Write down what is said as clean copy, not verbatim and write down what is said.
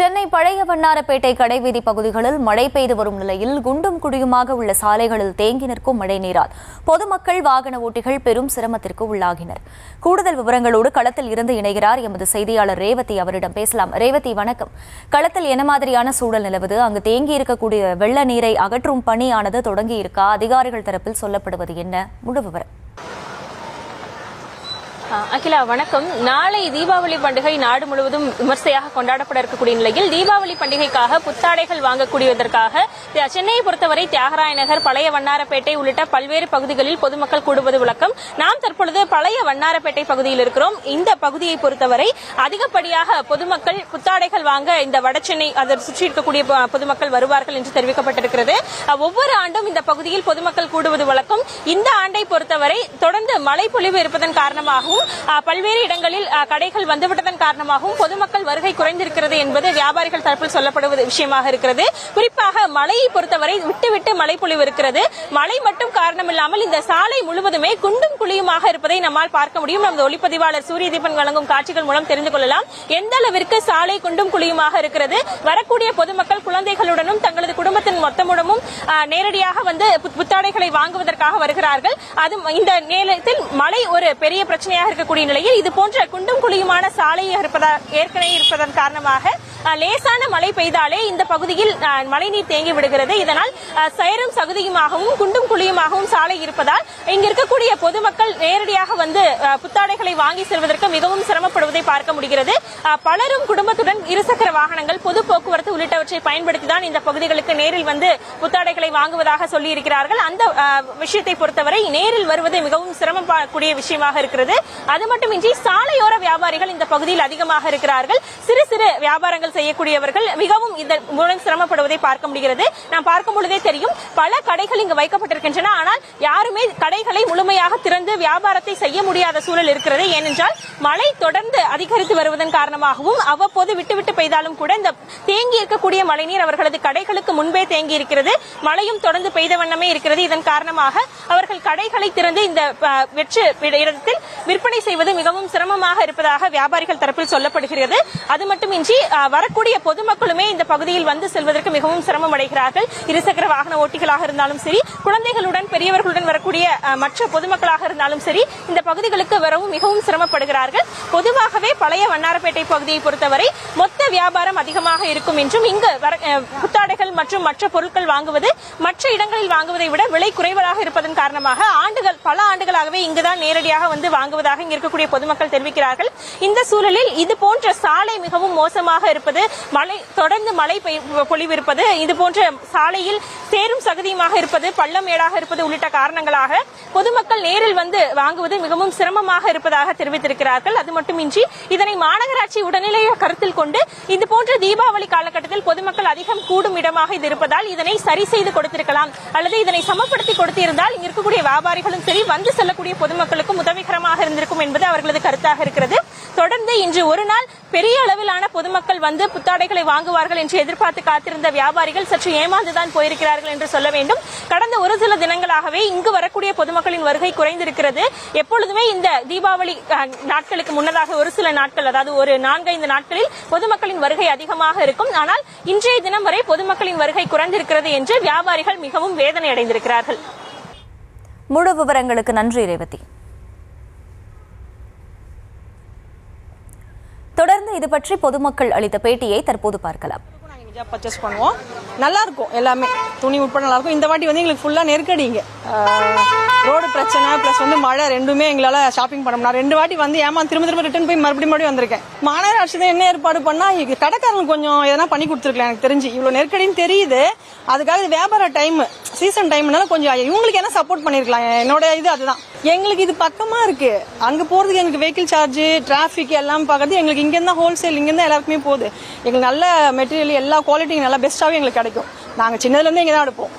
சென்னை பழைய வண்ணாரப்பேட்டை கடைவீதி பகுதிகளில் மழை பெய்து வரும் நிலையில் குண்டும் குழியுமாக உள்ள சாலைகளில் தேங்கி நிற்கும் மழைநீரால் பொதுமக்கள் வாகன ஓட்டிகள் பெரும் சிரமத்திற்கு உள்ளாகினர். கூடுதல் விவரங்களோடு களத்தில் இருந்து இணைகிறார் எமது செய்தியாளர் ரேவதி. அவரிடம் பேசலாம். ரேவதி, வணக்கம். களத்தில் என்ன மாதிரியான சூழல் நிலவுது? அங்கு தேங்கி இருக்கக்கூடிய வெள்ள நீரை அகற்றும் பணியானது தொடங்கி இருக்கா? அதிகாரிகள் தரப்பில் சொல்லப்படுவது என்ன? முழு விவரம். அகிலா, வணக்கம். நாளை தீபாவளி பண்டிகை நாடு முழுவதும் விமர்சையாக கொண்டாடப்பட இருக்கக்கூடிய நிலையில் தீபாவளி பண்டிகைக்காக புத்தாடைகள் வாங்கக்கூடியதற்காக சென்னையை பொறுத்தவரை தியாகராய நகர், பழைய வண்ணாரப்பேட்டை உள்ளிட்ட பல்வேறு பகுதிகளில் பொதுமக்கள் கூடுவது வழக்கம். நாம் தற்பொழுது பழைய வண்ணாரப்பேட்டை பகுதியில் இருக்கிறோம். இந்த பகுதியை பொறுத்தவரை அதிகப்படியாக பொதுமக்கள் புத்தாடைகள் வாங்க இந்த வடசென்னை அதை சுற்றி இருக்கக்கூடிய பொதுமக்கள் வருவார்கள் என்று தெரிவிக்கப்பட்டிருக்கிறது. ஒவ்வொரு ஆண்டும் இந்த பகுதியில் பொதுமக்கள் கூடுவது வழக்கம். இந்த ஆண்டை பொறுத்தவரை தொடர்ந்து மழை பொழிவு இருப்பதன் காரணமாகவும் பல்வேறு இடங்களில் கடைகள் வந்துவிட்டதன் காரணமாகவும் பொதுமக்கள் வருகை குறைந்திருக்கிறது என்பது வியாபாரிகள் தரப்பில் சொல்லப்படுவது விஷயமாக இருக்கிறது. குறிப்பாக மழையை பொறுத்தவரை விட்டு மழை பொழிவு இருக்கிறது. மழை மட்டும் காரணமில்லாமல் இந்த சாலை முழுவதுமே குண்டும் குழியுமாக இருப்பதை நம்மால் பார்க்க முடியும். நமது ஒளிப்பதிவாளர் சூரியதீபன் வழங்கும் காட்சிகள் மூலம் தெரிந்து கொள்ளலாம் எந்த அளவிற்கு சாலை குண்டும் குழியுமாக இருக்கிறது. வரக்கூடிய பொதுமக்கள் குழந்தைகளுடனும் தங்களது குடும்பத்தின் மொத்தமுடனும் நேரடியாக வந்து புத்தாடைகளை வாங்குவதற்காக வருகிறார்கள். அது இந்த நேரத்தில் மழை ஒரு பெரிய பிரச்சனையாக இருக்கக்கூடிய நிலையில் இது போன்ற குண்டும் குழியுமான சாலை ஏற்கனவே இருப்பதன் காரணமாக லேசான மழை பெய்தாலே இந்த பகுதியில் மழைநீர் தேங்கி விடுகிறது. இதனால் சேரும் சகுதியுமாகவும் குண்டும் குழியுமாகவும் சாலை இருப்பதால் இங்க இருக்கக்கூடிய பொதுமக்கள் நேரடியாக வந்து புத்தாடைகளை வாங்கி செல்வதற்கு மிகவும் சிரமப்படுவதை பார்க்க முடிகிறது. பலரும் குடும்பத்துடன் இருசக்கர வாகனங்கள், பொது போக்குவரத்து உள்ளிட்டவற்றை பயன்படுத்திதான் இந்த பகுதிகளுக்கு நேரில் வந்து புத்தாடைகளை வாங்குவதாக சொல்லி இருக்கிறார்கள். அந்த விஷயத்தை பொறுத்தவரை நேரில் வருவது மிகவும் சிரமப்படக்கூடிய விஷயமாக இருக்கிறது. அது மட்டுமின்றி சாலையோர வியாபாரிகள் இந்த பகுதியில் அதிகமாக இருக்கிறார்கள். சிறு சிறு வியாபாரங்கள் செய்யக்கூடியவர்கள் மிகவும் இதன் மூலம் சிரமப்படுவதை பார்க்க முடிகிறது. நாம் பார்க்கும் பொழுதே தெரியும், பல கடைகள் இங்கு வைக்கப்பட்டிருக்கின்றன. ஆனால் யாருமே கடைகளை முழுமையாக திறந்து வியாபாரத்தை செய்ய முடியாத சூழல் இருக்கிறது. ஏனென்றால் மழை தொடர்ந்து அதிகரித்து வருவதன் காரணமாகவும் அவ்வப்போது விட்டு பெய்தாலும் கூட இந்த தேங்கி இருக்கக்கூடிய மழைநீர் அவர்களது கடைகளுக்கு முன்பே தேங்கி இருக்கிறது. மழையும் தொடர்ந்து பெய்த வண்ணமே இருக்கிறது. இதன் காரணமாக அவர்கள் கடைகளை திறந்து இந்த வெற்று இடத்தில் விற்பனை செய்வது மிகவும் சிரமமாக இருப்பதாக வியாபாரிகள் தரப்பில் சொல்லப்படுகிறது. அது மட்டுமின்றி வரக்கூடிய பொதுமக்களுமே இந்த பகுதியில் வந்து செல்வதற்கு மிகவும் சிரமம் அடைகிறார்கள். இருசக்கர வாகன ஓட்டிகளாக இருந்தாலும் சரி, குழந்தைகளுடன் பெரியவர்களுடன் வரக்கூடிய மற்ற பொதுமக்களாக இருந்தாலும் சரி, இந்த பகுதிகளுக்கு வரவும் மிகவும் சிரமப்படுகிறார்கள். பொதுவாகவே பழைய வண்ணாரப்பேட்டை பகுதியை பொறுத்தவரை மொத்த வியாபாரம் அதிகமாக இருக்கும் என்றும் இங்கு புத்தாடைகள் மற்றும் மற்ற பொருட்கள் வாங்குவது மற்ற இடங்களில் வாங்குவதை விட விலை குறைவாக இருப்பதன் காரணமாக பல ஆண்டுகளாகவே இங்குதான் நேரடியாக வந்து வாங்குவதாக இங்கு இருக்கக்கூடிய பொதுமக்கள் தெரிவிக்கிறார்கள். இந்த சூழலில் இது போன்ற சாலை மிகவும் மோசமாக இருப்பது, தொடர்ந்து மழை பொழிவு இருப்பது, இது போன்ற சாலையில் சேரும் சகதியுமாக இருப்பது, பள்ளம் மேடாக இருப்பது உள்ளிட்ட காரணங்களாக பொதுமக்கள் நேரில் வந்து வாங்குவது மிகவும் சிரமமாக இருப்பதாக தெரிவித்திருக்கிறார்கள். அது மட்டுமின்றி இதனை மாநகராட்சி உடனடியாக கருத்தில் கொண்டு இது போன்ற தீபாவளி காலகட்டத்தில் பொதுமக்கள் அதிகம் கூடும் இடமாக இது இருப்பதால் இதனை சரி செய்து கொடுத்திருக்கலாம் அல்லது இதனை சமப்படுத்தி கொடுத்திருந்தால் இங்கு இருக்கக்கூடிய வியாபாரிகளும் சரி, வந்து செல்லக்கூடிய பொதுமக்களுக்கும் உதவிகரமாக இருந்திருக்கும் என்பது அவர்களது கருத்தாக இருக்கிறது. தொடர்ந்து இன்று ஒரு நாள் பெரிய அளவிலான பொதுமக்கள் வந்து புத்தாடைகளை வாங்குவார்கள் என்று எதிர்பார்த்து காத்திருந்த வியாபாரிகள் சற்று ஏமாந்துதான் போயிருக்கிறார்கள் என்று சொல்ல வேண்டும். கடந்த ஒரு சில தினங்களாகவே இங்கு வரக்கூடிய பொதுமக்களின் வருகை குறைந்திருக்கிறது. எப்பொழுதுமே இந்த தீபாவளி நாட்களுக்கு முன்னதாக ஒரு சில நாட்கள், அதாவது ஒரு 4-5 நாட்களில் பொதுமக்களின் வருகை அதிகமாக இருக்கும். ஆனால் இன்றைய தினம் வரை பொதுமக்களின் வருகை குறைந்திருக்கிறது என்று வியாபாரிகள் மிகவும் வேதனை அடைந்திருக்கிறார்கள். முழு விவரங்களுக்கு நன்றி ரேவதி. தொடர்ந்து இது பற்றி பொதுமக்கள் அளித்த பேட்டியை தற்போது பார்க்கலாம். பர்ச்சேஸ் பண்ணுவோம், நல்லா இருக்கும். எல்லாமே துணி உட்பட நல்லா இருக்கும். இந்த வாட்டி வந்து எங்களுக்கு ஃபுல்லா நெருக்கடிங்க, ரோடு பிரச்சனை பிளஸ் வந்து மழை, ரெண்டுமே எங்களால ஷாப்பிங் பண்ண முடியும். 2 வாட்டி வந்து திரும்ப ரிட்டர்ன் போய் மறுபடியும் வந்திருக்கேன். மாநகராட்சி தான் என்ன ஏற்பாடு பண்ணா கடைக்காரங்களுக்கு கொஞ்சம் எதனா பண்ணி கொடுத்துருக்கலாம். எனக்கு தெரிஞ்சு இவ்வளவு நெருக்கடின்னு தெரியுது. அதுக்காக வியாபார டைம், சீசன் டைம்னால கொஞ்சம் இவங்களுக்கு என்ன சப்போர்ட் பண்ணிருக்கலாம். என்னோட இது அதுதான். எங்களுக்கு இது பக்கமா இருக்கு, அங்க போறதுக்கு எங்களுக்கு வெஹிக்கிள் சார்ஜ், டிராபிக் எல்லாம் பார்க்கறது எங்களுக்கு இங்க இருந்தா ஹோல்சேல், இங்க இருந்தா எல்லாருக்குமே போகுது. எங்களுக்கு நல்ல மெட்டீரியல், எல்லா குவாலிட்டியும் நல்லா பெஸ்டாவே எங்களுக்கு கிடைக்கும். நாங்க சின்னதுல இருந்து இங்க தான் எடுப்போம்.